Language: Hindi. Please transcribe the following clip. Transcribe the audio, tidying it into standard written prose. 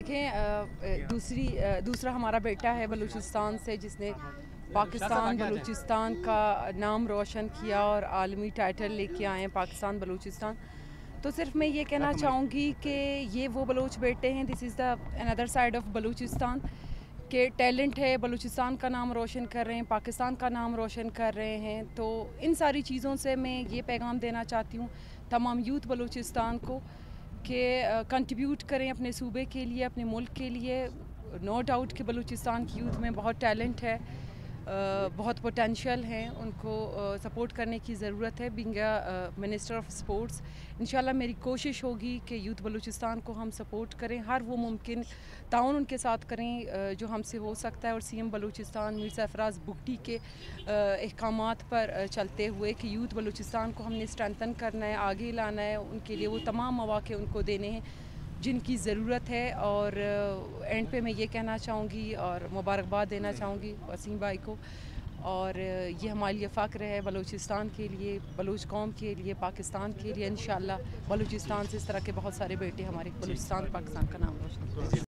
देखें दूसरा हमारा बेटा है बलूचिस्तान से, जिसने पाकिस्तान बलूचिस्तान का नाम रोशन किया और आलमी टाइटल लेके आए हैं पाकिस्तान बलूचिस्तान। तो सिर्फ मैं ये कहना चाहूँगी कि ये वो बलूच बेटे हैं, this is the another side of Balochistan के टैलेंट है, बलूचिस्तान का नाम रोशन कर रहे हैं, पाकिस्तान का नाम रोशन कर रहे हैं। तो इन सारी चीज़ों से मैं ये पैगाम देना चाहती हूँ तमाम यूथ बलूचिस्तान को कि कंट्रीब्यूट करें अपने सूबे के लिए, अपने मुल्क के लिए। नो डाउट कि बलूचिस्तान की यूथ में बहुत टैलेंट है, बहुत पोटेंशियल हैं, उनको सपोर्ट करने की ज़रूरत है। बीइंग मिनिस्टर ऑफ स्पोर्ट्स, इंशाल्लाह मेरी कोशिश होगी कि यूथ बलूचिस्तान को हम सपोर्ट करें, हर वो मुमकिन ताउन उनके साथ करें जो हमसे हो सकता है। और सीएम बलूचिस्तान मीर सरफराज बुगटी के अहकामात पर चलते हुए कि यूथ बलूचिस्तान को हमने स्ट्रेंथन करना है, आगे लाना है, उनके लिए वो तमाम मौके उनको देने हैं जिनकी ज़रूरत है। और एंड पे मैं ये कहना चाहूँगी और मुबारकबाद देना चाहूँगी वसीम भाई को। और ये हमारे लिए फ़ख्र है बलूचिस्तान के लिए, बलूच कौम के लिए, पाकिस्तान के लिए। इंशाल्लाह बलूचिस्तान से इस तरह के बहुत सारे बेटे हमारे बलूचिस्तान पाकिस्तान का नाम रोशन